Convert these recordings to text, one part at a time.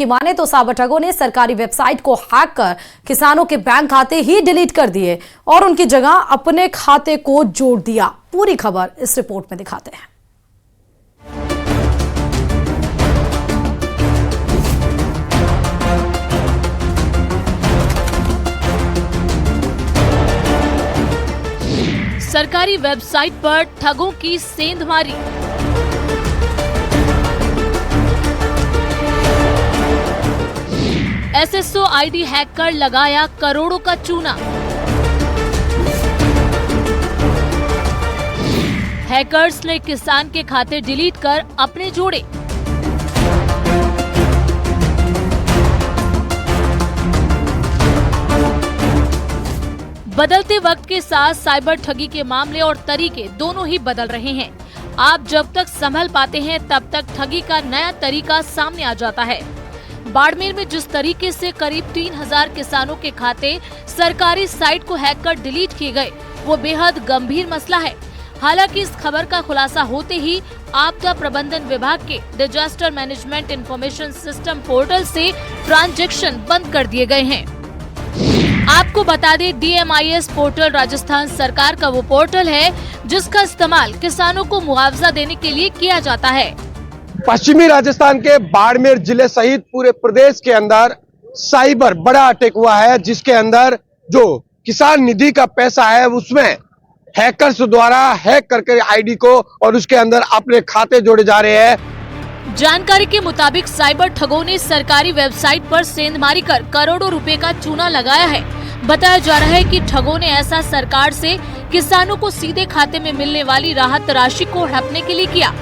की माने तो साइबर ठगों ने सरकारी वेबसाइट को हैक कर किसानों के बैंक खाते ही डिलीट कर दिए और उनकी जगह अपने खाते को जोड़ दिया। पूरी खबर इस रिपोर्ट में दिखाते हैं। सरकारी वेबसाइट पर ठगों की सेंधमारी। एसएसओ आईडी हैक कर लगाया करोड़ों का चूना। हैकर्स ने किसान के खाते डिलीट कर अपने जोड़े। बदलते वक्त के साथ साइबर ठगी के मामले और तरीके दोनों ही बदल रहे हैं। आप जब तक संभल पाते हैं तब तक ठगी का नया तरीका सामने आ जाता है। बाड़मेर में जिस तरीके से करीब 3000 किसानों के खाते सरकारी साइट को हैक कर डिलीट किए गए, वो बेहद गंभीर मसला है। हालांकि इस खबर का खुलासा होते ही आपदा प्रबंधन विभाग के disaster management information system portal से ट्रांजैक्शन बंद कर दिए गए हैं। आपको बता दें, DMIS पोर्टल राजस्थान सरकार का वो पोर्टल है जिसका इस्तेमाल किसानों को मुआवजा देने के लिए किया जाता है। पश्चिमी राजस्थान के बाड़मेर जिले सहित पूरे प्रदेश के अंदर साइबर बड़ा अटैक हुआ है, जिसके अंदर जो किसान निधि का पैसा है उसमें हैकर्स द्वारा हैक करके आईडी को और उसके अंदर अपने खाते जोड़े जा रहे हैं। जानकारी के मुताबिक साइबर ठगों ने सरकारी वेबसाइट पर सेंधमारी कर करोड़ों रुपए का चूना लगाया है। बताया जा रहा है कि ठगों ने ऐसा सरकार से किसानों को सीधे खाते में मिलने वाली राहत राशि को हड़पने के लिए किया।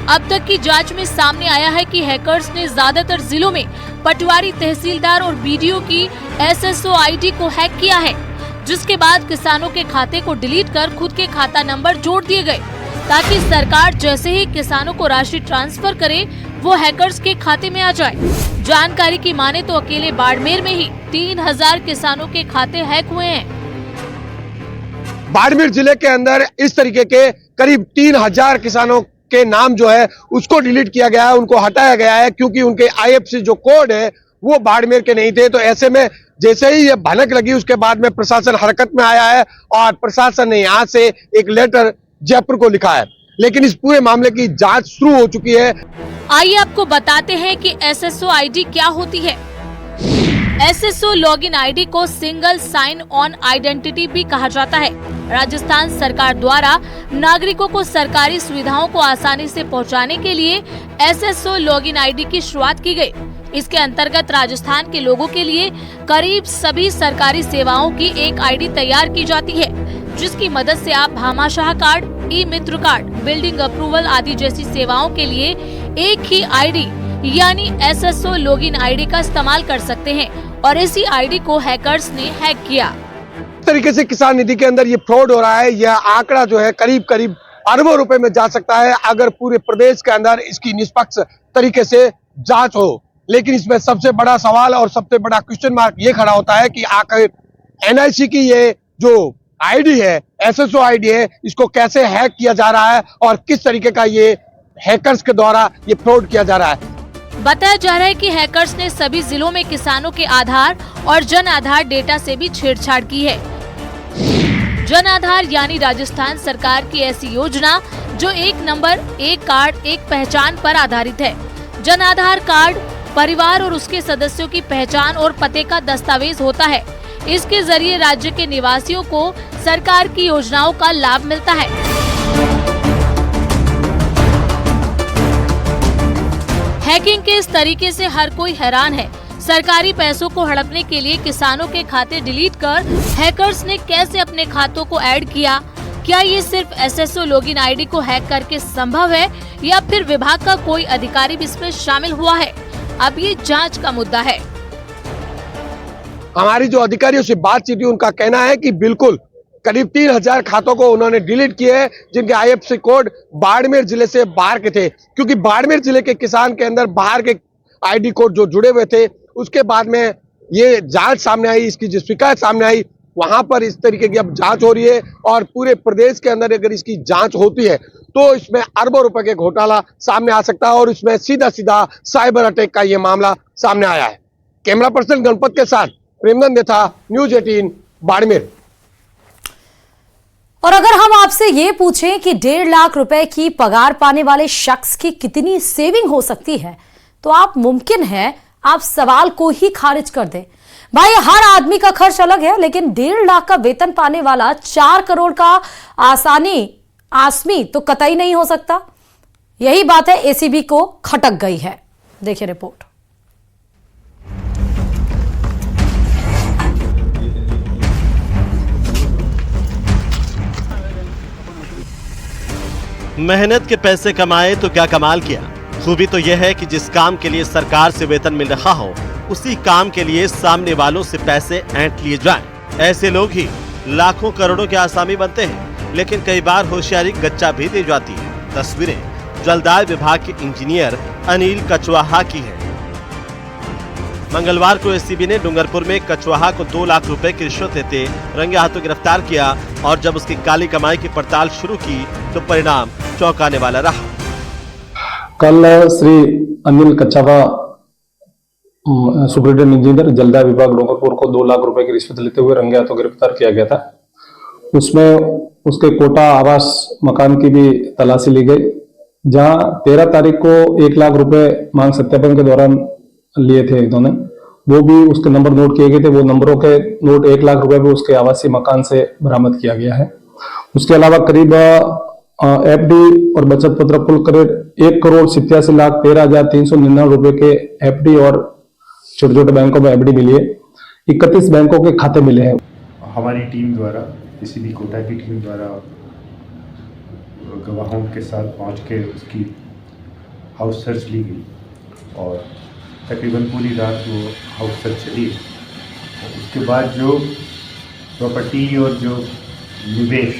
अब तक की जांच में सामने आया है कि हैकर्स ने ज्यादातर जिलों में पटवारी, तहसीलदार और BDO की SSO आईडी को हैक किया है, जिसके बाद किसानों के खाते को डिलीट कर खुद के खाता नंबर जोड़ दिए गए, ताकि सरकार जैसे ही किसानों को राशि ट्रांसफर करे वो हैकर्स के खाते में आ जाए। जानकारी की माने तो अकेले बाड़मेर में ही 3000 किसानों के खाते हैक हुए हैं। बाड़मेर जिले के अंदर इस तरीके के करीब 3000 किसानों के नाम जो है उसको डिलीट किया गया है, उनको हटाया गया है, क्योंकि उनके IFC जो कोड है वो बाड़मेर के नहीं थे। तो ऐसे में जैसे ही ये भनक लगी उसके बाद में प्रशासन हरकत में आया है और प्रशासन ने यहाँ से एक लेटर जयपुर को लिखा है, लेकिन इस पूरे मामले की जांच शुरू हो चुकी है। आइए आपको बताते हैं कि SSO आईडी क्या होती है। SSO लॉगिन आईडी को सिंगल साइन ऑन आइडेंटिटी भी कहा जाता है। राजस्थान सरकार द्वारा नागरिकों को सरकारी सुविधाओं को आसानी से पहुंचाने के लिए SSO लॉगिन आईडी की शुरुआत की गई। इसके अंतर्गत राजस्थान के लोगों के लिए करीब सभी सरकारी सेवाओं की एक आईडी तैयार की जाती है, जिसकी मदद से आप Bhamashah card, eMitra card, building approval आदि जैसी सेवाओं के लिए एक ही आईडी यानी SSO लॉगिन आईडी का इस्तेमाल कर सकते हैं और इसी आईडी को हैकर्स ने हैक किया। इस तरीके से किसान निधि के अंदर ये फ्रॉड हो रहा है। यह आंकड़ा जो है करीब करीब अरबों रुपए में जा सकता है अगर पूरे प्रदेश के अंदर इसकी निष्पक्ष तरीके से जांच हो। लेकिन इसमें सबसे बड़ा सवाल और सबसे बड़ा क्वेश्चन मार्क ये खड़ा होता है कि आखिर NIC की ये जो आईडी है, SSO आईडी है, इसको कैसे हैक किया जा रहा है और किस तरीके का ये हैकर्स के द्वारा ये फ्रॉड किया जा रहा है। बताया जा रहा है कि हैकर्स ने सभी जिलों में किसानों के आधार और जन आधार डेटा से भी छेड़छाड़ की है। जन आधार यानी राजस्थान सरकार की ऐसी योजना जो एक नंबर, एक कार्ड, एक पहचान पर आधारित है। जन आधार कार्ड परिवार और उसके सदस्यों की पहचान और पते का दस्तावेज होता है। इसके जरिए राज्य के निवासियों को सरकार की योजनाओं का लाभ मिलता है। हैकिंग के इस तरीके से हर कोई हैरान है। सरकारी पैसों को हड़पने के लिए किसानों के खाते डिलीट कर हैकर्स ने कैसे अपने खातों को ऐड किया? क्या ये सिर्फ SSO लॉगिन आईडी को हैक करके संभव है या फिर विभाग का कोई अधिकारी भी इसमें शामिल हुआ है? अब ये जांच का मुद्दा है। हमारी जो अधिकारियों से बातचीत हुई उनका कहना है कि बिल्कुल करीब 3000 खातों को उन्होंने डिलीट किए हैं, जिनके IFC कोड बाड़मेर जिले से बाहर के थे, क्योंकि बाड़मेर जिले के किसान के अंदर बाहर के आईडी कोड जो जुड़े हुए थे। उसके बाद में ये जांच सामने आई, इसकी जो शिकायत सामने आई वहां पर इस तरीके की अब जांच हो रही है और पूरे प्रदेश के अंदर अगर इसकी जांच होती है तो इसमें अरबों रुपए के घोटाला सामने आ सकता है और इसमें सीधा सीधा साइबर अटैक का यह मामला सामने आया है। कैमरा पर्सन गणपत के साथ प्रेमनंद देथा, न्यूज 18 बाड़मेर। और अगर हम आपसे ये पूछें कि 1.5 लाख रुपए की पगार पाने वाले शख्स की कितनी सेविंग हो सकती है, तो आप मुमकिन है आप सवाल को ही खारिज कर दें। भाई हर आदमी का खर्च अलग है, लेकिन 1.5 लाख का वेतन पाने वाला 4 करोड़ का आसमी तो कतई नहीं हो सकता। यही बात है एसीबी को खटक गई है। देखिए रिपोर्ट। मेहनत के पैसे कमाए तो क्या कमाल किया। खूबी तो यह है कि जिस काम के लिए सरकार से वेतन मिल रहा हो उसी काम के लिए सामने वालों से पैसे ऐंठ लिए जाएं। ऐसे लोग ही लाखों करोड़ों के आसामी बनते हैं, लेकिन कई बार होशियारी गच्चा भी दे जाती है। तस्वीरें जलदाय विभाग के इंजीनियर अनिल कचवाहा की है। मंगलवार को एसीबी ने डूंगरपुर में कचवाहा को 2 लाख रुपए की रिश्वत लेते रंगे हाथों गिरफ्तार किया और जब उसकी काली कमाई की पड़ताल शुरू की तो परिणाम चौंकाने वाला रहा। कल श्री अनिल कचवाहा सुपरिटेंडेंट इंजीनियर जलदाय विभाग डूंगरपुर को 2 लाख रुपए की रिश्वत लेते हुए रंगे हाथों गिरफ्तार किया गया था। उसमें उसके कोटा आवास मकान की भी तलाशी ली गई, जहां 13 तारीख को 1 लाख रुपए मांग सत्यापन के दौरान लिए थे इन्होंने, वो भी उसके नंबर नोट किए गए थे। वो नंबरों के नोट 1 लाख रुपए भी उसके आवासीय मकान से बरामद किया गया है। उसके अलावा करीब एफडी और बचत पत्र कुल करीब 1,87,13,399 रुपए के एफडी और छोटे छोटे बैंकों में एफडी मिली है। 31 बैंकों के खाते मिले हैं। हमारी टीम द्वारा, एसीबी कोटा की टीम द्वारा गवाहों के साथ पहुंच के उसकी हाउस सर्च ली गई और तकरीबन पूरी रात वो हाउस सर्च चली। उसके बाद जो प्रॉपर्टी और जो निवेश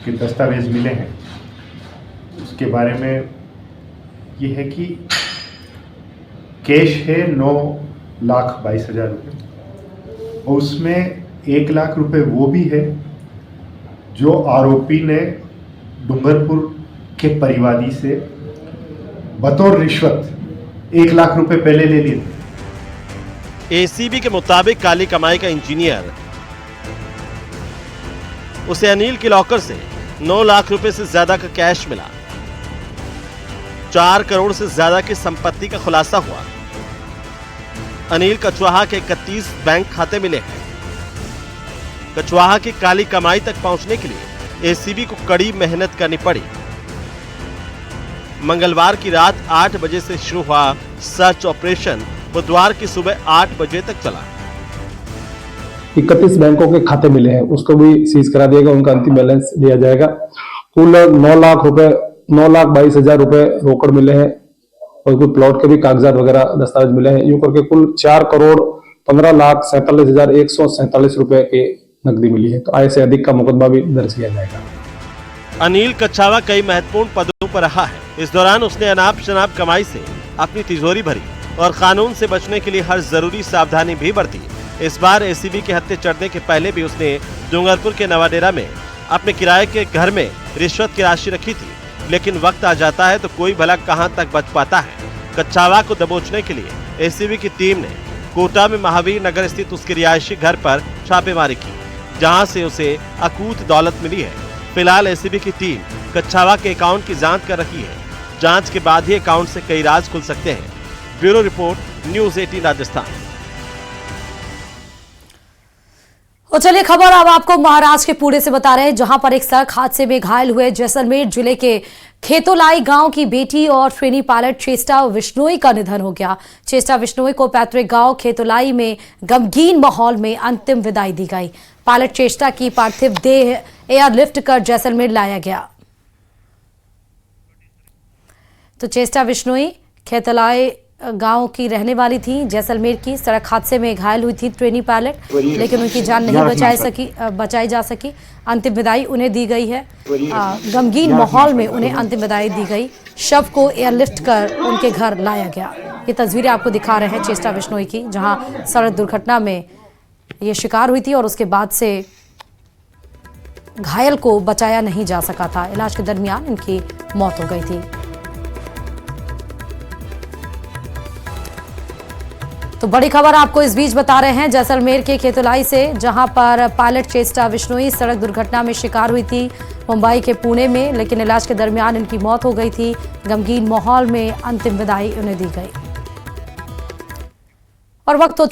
के दस्तावेज मिले हैं उसके बारे में ये है कि कैश है 9,22,000 रुपये और उसमें 1 लाख रुपए वो भी है जो आरोपी ने डूंगरपुर के परिवादी से बतौर रिश्वत 1 लाख रुपए पहले ले लिए। एसीबी के मुताबिक काली कमाई का इंजीनियर उसे अनिल के लॉकर से 9 लाख रुपए से ज्यादा का कैश मिला। 4 करोड़ से ज्यादा की संपत्ति का खुलासा हुआ। अनिल कचवाहा के 31 बैंक खाते मिले हैं। कचवाहा की काली कमाई तक पहुंचने के लिए एसीबी को कड़ी मेहनत करनी पड़ी। मंगलवार की रात 8 बजे से शुरू हुआ सर्च ऑपरेशन बुधवार की सुबह 8 बजे तक चला। 31 बैंकों के खाते मिले हैं, उसको भी सीज करा दिया गया, उनका अंतिम बैलेंस लिया जाएगा। कुल 9,22,000 रुपए रोकड़ मिले हैं और कुछ प्लॉट के भी कागजात वगैरह दस्तावेज मिले हैं। यूं करके कुल 4,15,47,147 रुपए की नकदी मिली है। तो आय से अधिक का मुकदमा भी दर्ज किया जाएगा। अनिल कचवाहा कई महत्वपूर्ण पदों पर रहा है। इस दौरान उसने अनाप शनाप कमाई से अपनी तिजोरी भरी और कानून से बचने के लिए हर जरूरी सावधानी भी बरती। इस बार एसीबी के हत्थे चढ़ने के पहले भी उसने डूंगरपुर के नवाडेरा में अपने किराए के घर में रिश्वत की राशि रखी थी, लेकिन वक्त आ जाता है तो कोई भला कहां तक बच पाता है। कचवाहा को दबोचने के लिए एसीबी की टीम ने कोटा में महावीर नगर स्थित उसके रिहायशी घर पर छापेमारी की, जहां से उसे अकूत दौलत मिली है। फिलहाल एसीबी की टीम कचवाहा के अकाउंट की जांच कर रही है। जांच के बाद ही अकाउंट से कई राज खुल सकते हैं। Bureau report, news 18 Rajasthan. और चलिए खबर अब आपको महाराष्ट्र के पुणे से बता रहे हैं, जहां पर एक सड़क हादसे में घायल हुए जैसलमेर जिले के खेतोलाई गांव की बेटी और ट्रेनी पायलट चेष्टा विश्नोई का निधन हो गया। चेष्टा विश्नोई को पैतृक गांव खेतोलाई में गमगीन माहौल में अंतिम विदाई दी गई। पायलट चेष्टा की पार्थिव देह एयरलिफ्ट कर जैसलमेर लाया गया। तो चेष्टा विश्नोई खेतोलाई गांव की रहने वाली थी। जैसलमेर की सड़क हादसे में घायल हुई थी ट्रेनी पायलट, लेकिन उनकी जान नहीं बचाई जा सकी। अंतिम विदाई उन्हें दी गई है। गमगीन माहौल में उन्हें अंतिम विदाई दी गई। शव को एयरलिफ्ट कर उनके घर लाया गया। ये तस्वीरें आपको दिखा रहे हैं चेष्टा विश्नोई की, जहां सड़क दुर्घटना में ये शिकार हुई थी और उसके बाद से घायल को बचाया नहीं जा सका था। इलाज के दरमियान इनकी मौत हो गई थी। तो बड़ी खबर आपको इस बीच बता रहे हैं जैसलमेर के खेतोलाई से, जहां पर पायलट चेस्टा विश्नोई सड़क दुर्घटना में शिकार हुई थी मुंबई के पुणे में, लेकिन इलाज के दरमियान इनकी मौत हो गई थी। गमगीन माहौल में अंतिम विदाई उन्हें दी गई। और वक्त हो